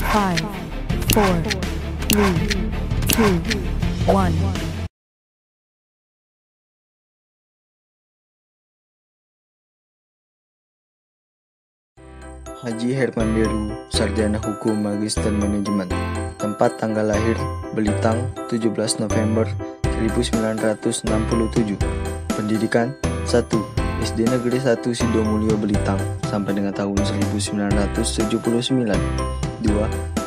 5, 4, 3, 2, 1. Haji Herman Deru, Sarjana Hukum Magister Manajemen. Tempat tanggal lahir Belitang, 17 November 1967. Pendidikan 1. SD Negeri 1 Sidomulyo Belitang sampai dengan tahun 1979. 2.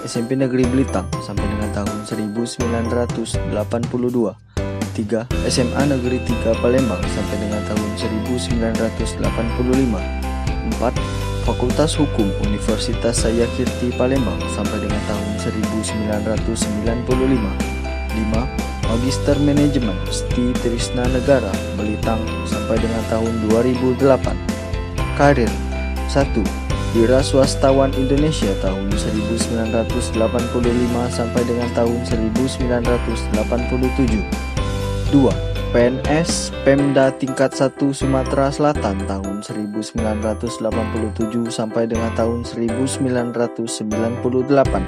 SMP Negeri Belitang sampai dengan tahun 1982. 3. SMA Negeri 3 Palembang sampai dengan tahun 1985. 4. Fakultas Hukum Universitas Sayakirti Palembang sampai dengan tahun 1995. 5. Magister Manajemen STI Trisna Negara Belitang sampai dengan tahun 2008. Karir 1. Wira Swastawan Indonesia tahun 1985 sampai dengan tahun 1987. 2. PNS Pemda tingkat 1 Sumatera Selatan tahun 1987 sampai dengan tahun 1998.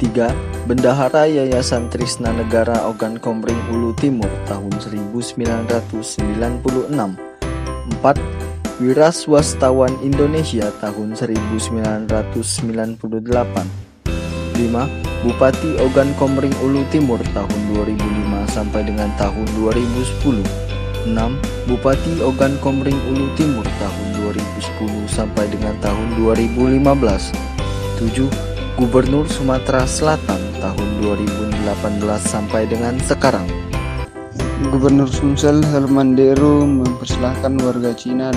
3. Bendahara Yayasan Trisna Negara Ogan Komering Ulu Timur tahun 1996. 4. Wira Swastawan Indonesia tahun 1998. 5. Bupati Ogan Komering Ulu Timur tahun 2005 sampai dengan tahun 2010. 6. Bupati Ogan Komering Ulu Timur tahun 2010 sampai dengan tahun 2015. 7. Gubernur Sumatera Selatan tahun 2018 sampai dengan sekarang. Gubernur Sumsel Herman Deru mempersilahkan warga Cina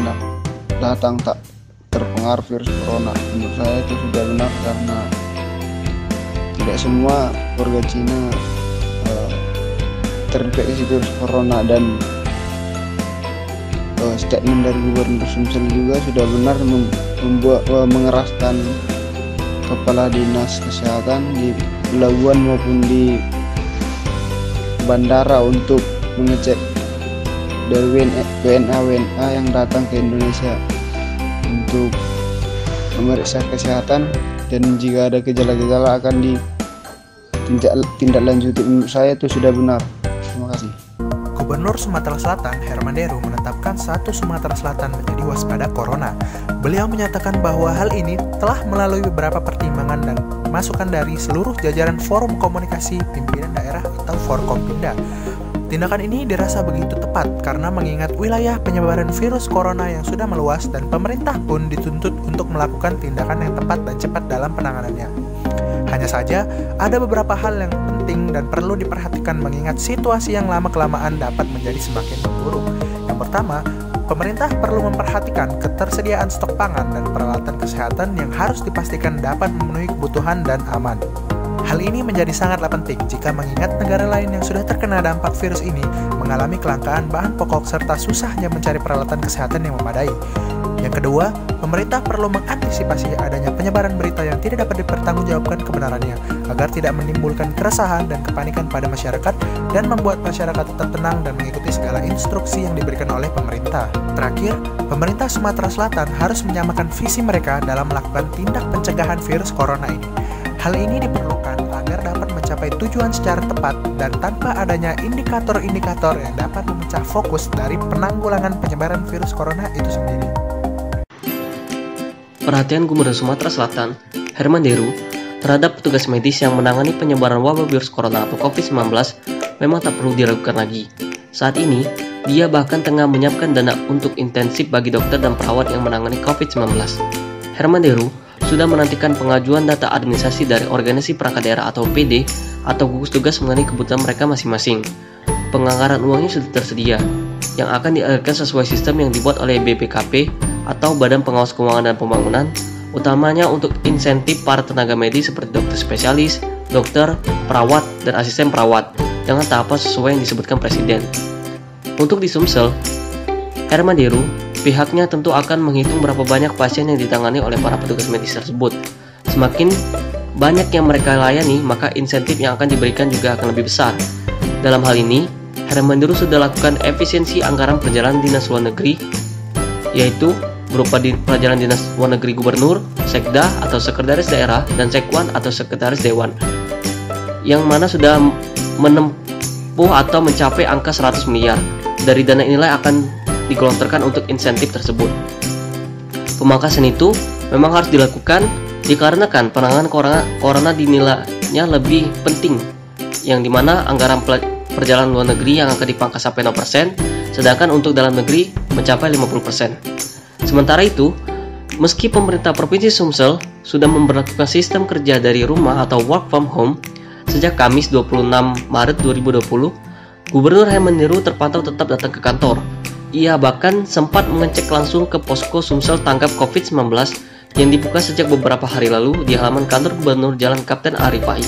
datang tak terpengaruh virus corona. Menurut saya itu sudah benar karena tidak semua warga Cina terinfeksi virus corona, dan statement dari Gubernur Sumsel juga sudah benar mengeraskan Kepala Dinas Kesehatan di pelabuhan maupun di bandara untuk mengecek dari WNA yang datang ke Indonesia untuk memeriksa kesehatan, dan jika ada gejala-gejala akan ditindaklanjuti. Menurut saya itu sudah benar. Terima kasih. Gubernur Sumatera Selatan Herman Deru menetapkan satu Sumatera Selatan menjadi waspada corona. Beliau menyatakan bahwa hal ini telah melalui beberapa pertimbangan dan masukan dari seluruh jajaran Forum Komunikasi Pimpinan Daerah atau Forkompinda. Tindakan ini dirasa begitu tepat karena mengingat wilayah penyebaran virus corona yang sudah meluas dan pemerintah pun dituntut untuk melakukan tindakan yang tepat dan cepat dalam penanganannya. Hanya saja, ada beberapa hal yang penting dan perlu diperhatikan mengingat situasi yang lama-kelamaan dapat menjadi semakin memburuk. Yang pertama, pemerintah perlu memperhatikan ketersediaan stok pangan dan peralatan kesehatan yang harus dipastikan dapat memenuhi kebutuhan dan aman. Hal ini menjadi sangatlah penting jika mengingat negara lain yang sudah terkena dampak virus ini mengalami kelangkaan bahan pokok serta susahnya mencari peralatan kesehatan yang memadai. Yang kedua, pemerintah perlu mengantisipasi adanya penyebaran berita yang tidak dapat dipertanggungjawabkan kebenarannya agar tidak menimbulkan keresahan dan kepanikan pada masyarakat dan membuat masyarakat tetap tenang dan mengikuti segala instruksi yang diberikan oleh pemerintah. Terakhir, pemerintah Sumatera Selatan harus menyamakan visi mereka dalam melakukan tindak pencegahan virus corona ini. Hal ini diperlukan agar dapat mencapai tujuan secara tepat dan tanpa adanya indikator-indikator yang dapat memecah fokus dari penanggulangan penyebaran virus corona itu sendiri. Perhatian Gubernur Sumatera Selatan, Herman Deru, terhadap petugas medis yang menangani penyebaran wabah virus corona atau COVID-19 memang tak perlu diragukan lagi. Saat ini, dia bahkan tengah menyiapkan dana untuk intensif bagi dokter dan perawat yang menangani COVID-19. Herman Deru sudah menantikan pengajuan data administrasi dari organisasi perangkat daerah atau PD atau gugus tugas mengenai kebutuhan mereka masing-masing. Penganggaran uangnya sudah tersedia, yang akan dialirkan sesuai sistem yang dibuat oleh BPKP atau Badan Pengawas Keuangan dan Pembangunan, utamanya untuk insentif para tenaga medis seperti dokter spesialis, dokter, perawat, dan asisten perawat dengan tahapan sesuai yang disebutkan Presiden. Untuk di Sumsel, Herman Deru, pihaknya tentu akan menghitung berapa banyak pasien yang ditangani oleh para petugas medis tersebut. Semakin banyak yang mereka layani, maka insentif yang akan diberikan juga akan lebih besar. Dalam hal ini, Herman Deru sudah lakukan efisiensi anggaran perjalanan dinas luar negeri, yaitu berupa pelajaran dinas luar negeri gubernur, sekda atau sekretaris daerah, dan sekwan atau sekretaris dewan, yang mana sudah menempuh atau mencapai angka 100 miliar. Dari dana inilah akan digelontorkan untuk insentif tersebut. Pemangkasan itu memang harus dilakukan dikarenakan penanganan corona dinilainya lebih penting, yang dimana anggaran perjalanan luar negeri yang akan dipangkas sampai 0%, sedangkan untuk dalam negeri mencapai 50%. Sementara itu, meski pemerintah Provinsi Sumsel sudah memberlakukan sistem kerja dari rumah atau work from home sejak Kamis 26 Maret 2020, Gubernur Hermanderu terpantau tetap datang ke kantor. Ia bahkan sempat mengecek langsung ke posko Sumsel tanggap COVID-19 yang dibuka sejak beberapa hari lalu di halaman kantor Gubernur Jalan Kapten Arifai.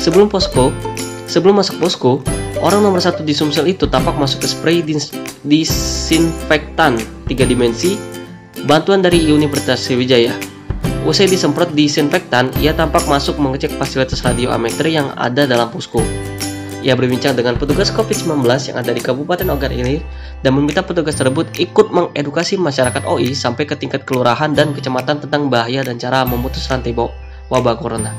Sebelum masuk posko, orang nomor 1 di Sumsel itu tampak masuk ke spray disinfektan 3 dimensi bantuan dari Universitas Sriwijaya. Usai disemprot disinfektan, ia tampak masuk mengecek fasilitas radio amatir yang ada dalam posko. Ia berbincang dengan petugas COVID-19 yang ada di Kabupaten Ogan Ilir dan meminta petugas tersebut ikut mengedukasi masyarakat OI sampai ke tingkat kelurahan dan kecamatan tentang bahaya dan cara memutus rantai wabah corona.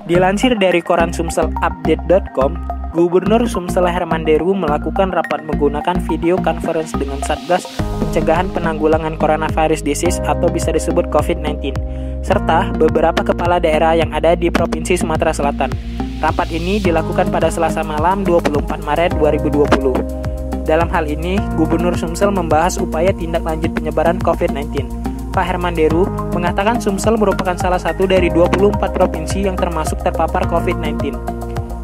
Dilansir dari koran sumselupdate.com, Gubernur Sumsel Hermanderu melakukan rapat menggunakan video conference dengan Satgas Pencegahan Penanggulangan Coronavirus Disease atau bisa disebut COVID-19, serta beberapa kepala daerah yang ada di Provinsi Sumatera Selatan. Rapat ini dilakukan pada Selasa malam 24 Maret 2020. Dalam hal ini, Gubernur Sumsel membahas upaya tindak lanjut penyebaran COVID-19. Pak Hermanderu mengatakan Sumsel merupakan salah satu dari 24 provinsi yang termasuk terpapar COVID-19.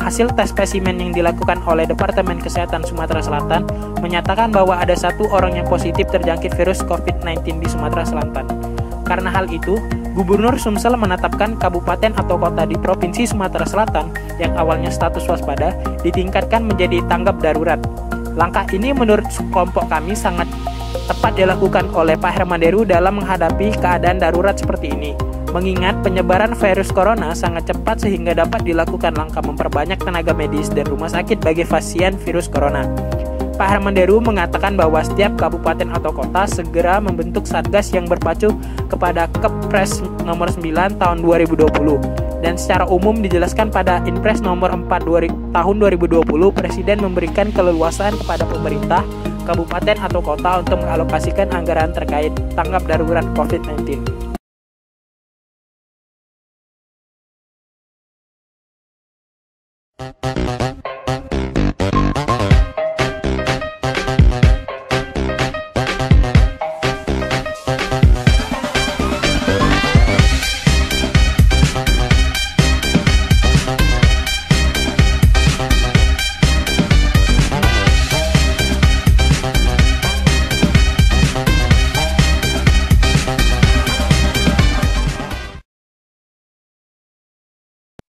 Hasil tes spesimen yang dilakukan oleh Departemen Kesehatan Sumatera Selatan menyatakan bahwa ada 1 orang yang positif terjangkit virus COVID-19 di Sumatera Selatan. Karena hal itu, Gubernur Sumsel menetapkan kabupaten atau kota di Provinsi Sumatera Selatan yang awalnya status waspada ditingkatkan menjadi tanggap darurat. Langkah ini menurut kelompok kami sangat tepat dilakukan oleh Pak Hermanderu dalam menghadapi keadaan darurat seperti ini. Mengingat penyebaran virus corona sangat cepat sehingga dapat dilakukan langkah memperbanyak tenaga medis dan rumah sakit bagi pasien virus corona. Pak Hermanderu mengatakan bahwa setiap kabupaten atau kota segera membentuk satgas yang berpacu kepada Kepres nomor 9 tahun 2020 dan secara umum dijelaskan pada Inpres nomor 4 tahun 2020 Presiden memberikan keleluasaan kepada pemerintah, kabupaten atau kota untuk mengalokasikan anggaran terkait tanggap darurat COVID-19.